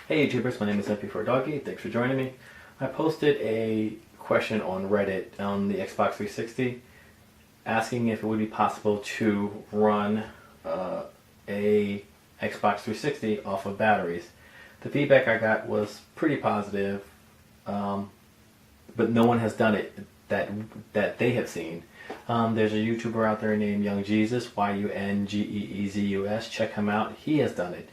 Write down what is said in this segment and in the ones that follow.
Hey YouTubers, my name is MP4Doggy. Thanks for joining me. I posted a question on Reddit on the Xbox 360 asking if it would be possible to run a Xbox 360 off of batteries. The feedback I got was pretty positive, but no one has done it that they have seen. There's a YouTuber out there named Young Jesus, Yungeezus. Check him out. He has done it,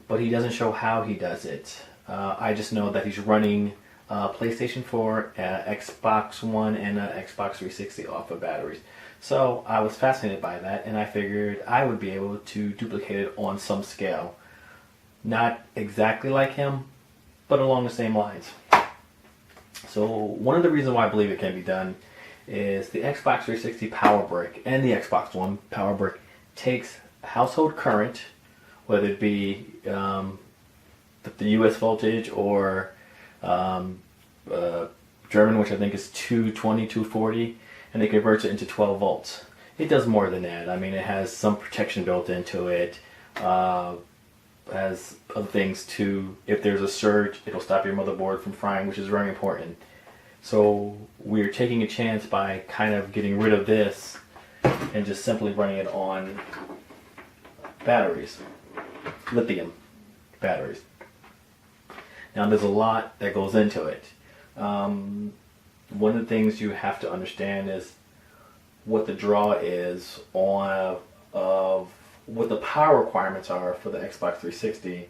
but he doesn't show how he does it. I just know that he's running PlayStation 4, Xbox One, and Xbox 360 off of batteries. So I was fascinated by that, and I figured I would be able to duplicate it on some scale. Not exactly like him, but along the same lines. So one of the reasons why I believe it can be done is the Xbox 360 power brick and the Xbox One power brick takes household current, whether it be the US voltage or German, which I think is 220, 240, and it converts it into 12 volts. It does more than that. I mean, it has some protection built into it. Has other things too. If there's a surge, it'll stop your motherboard from frying, which is very important. So we're taking a chance by kind of getting rid of this and just simply running it on batteries, lithium batteries. Now there's a lot that goes into it. One of the things you have to understand is what the draw is on of what the power requirements are for the Xbox 360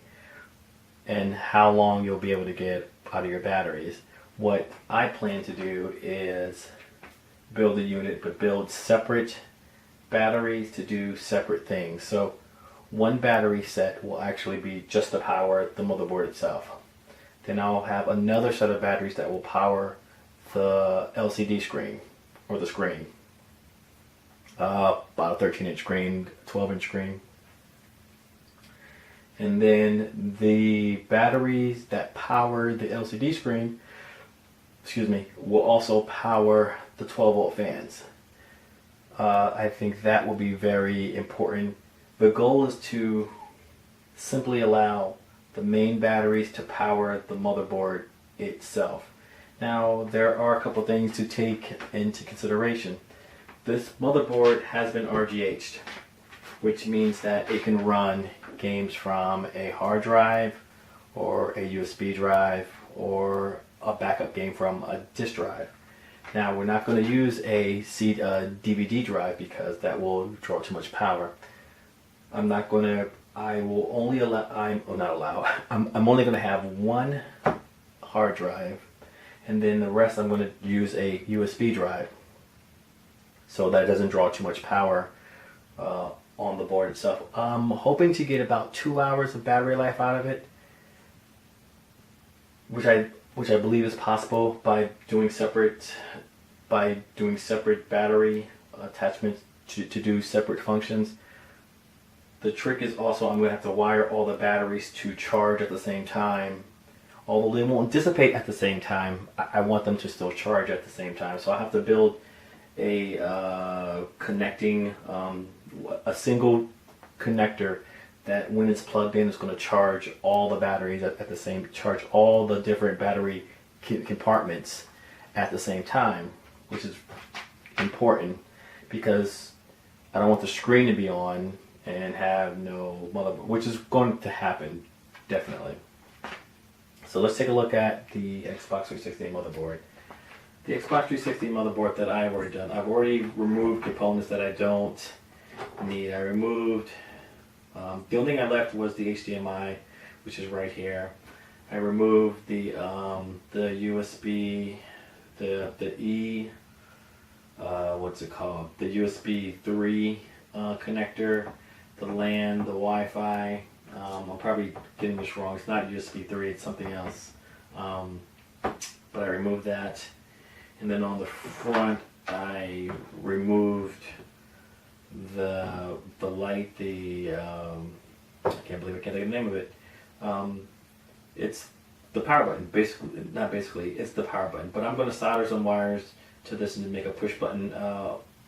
and how long you'll be able to get out of your batteries. What I plan to do is build a unit, but build separate batteries to do separate things. So one battery set will actually be just to power the motherboard itself. Then I'll have another set of batteries that will power the LCD screen, or the screen. About a 13-inch screen, 12-inch screen. And then the batteries that power the LCD screen, will also power the 12-volt fans. I think that will be very important. The goal is to simply allow the main batteries to power the motherboard itself. Now, there are a couple things to take into consideration. This motherboard has been RGH'd, which means that it can run games from a hard drive or a USB drive or a backup game from a disk drive. Now, we're not going to use a DVD drive because that will draw too much power. I'm only going to have one hard drive, and then the rest I'm going to use a USB drive, so that it doesn't draw too much power on the board itself. I'm hoping to get about 2 hours of battery life out of it, which I believe is possible by doing separate battery attachments to do separate functions. The trick is also I'm going to have to wire all the batteries to charge at the same time. Although they won't dissipate at the same time, I want them to still charge at the same time. So I have to build a a single connector that when it's plugged in, it's going to charge all the batteries charge all the different battery compartments at the same time, which is important because I don't want the screen to be on and have no motherboard, which is going to happen, definitely. So let's take a look at the Xbox 360 motherboard. The Xbox 360 motherboard that I've already done, I've already removed components that I don't need. I removed, the only thing I left was the HDMI, which is right here. I removed the USB, the USB 3 connector, the LAN, the Wi-Fi. I'm probably getting this wrong. It's not USB 3, it's something else. But I removed that. And then on the front, I removed the light, I can't believe I can't think of the name of it. It's the power button, it's the power button. But I'm going to solder some wires to this and make a push button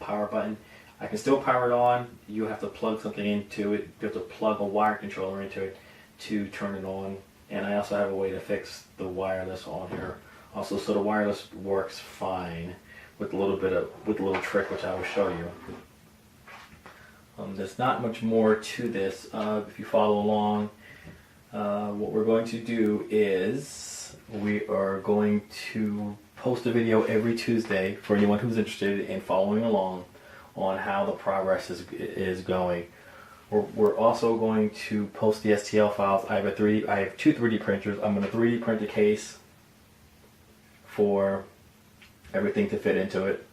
power button. I can still power it on. You have to plug something into it. You have to plug a wire controller into it to turn it on. And I also have a way to fix the wireless on here. Also, so the wireless works fine with a little trick which I will show you. There's not much more to this. If you follow along, what we're going to do is we are going to post a video every Tuesday for anyone who's interested in following along on how the progress is going. We're also going to post the STL files. I have two 3D printers. I'm going to 3D print a case for everything to fit into it.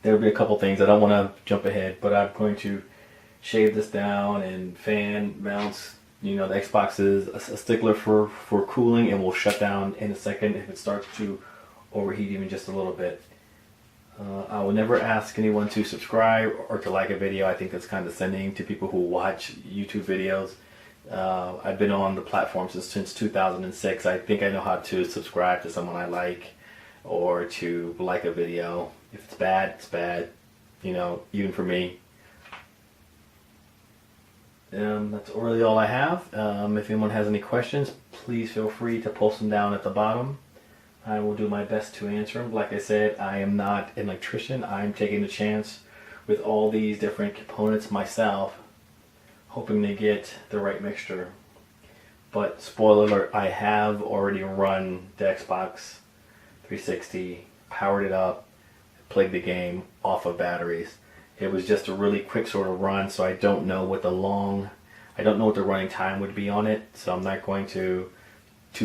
There'll be a couple things. I don't want to jump ahead, but I'm going to shave this down and fan mounts. You know, the Xbox is a stickler for cooling and will shut down in a second if it starts to overheat even just a little bit. I will never ask anyone to subscribe or to like a video. I think that's condescending to people who watch YouTube videos. I've been on the platform since 2006. I think I know how to subscribe to someone I like or to like a video. If it's bad, it's bad. You know, even for me. That's really all I have. If anyone has any questions, please feel free to post them down at the bottom. I will do my best to answer them. Like I said, I am not an electrician. I'm taking a chance with all these different components myself, hoping to get the right mixture. But spoiler alert, I have already run the Xbox 360, powered it up, played the game off of batteries. It was just a really quick sort of run, so I don't know what the running time would be on it. So I'm not going to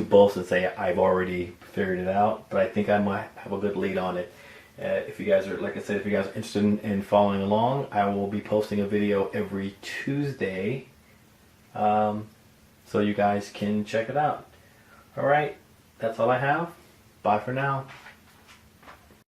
boast and say I've already figured it out, but I think I might have a good lead on it. If you guys are, like I said, if you guys are interested in following along, I will be posting a video every Tuesday, so you guys can check it out. All right, that's all I have. Bye for now.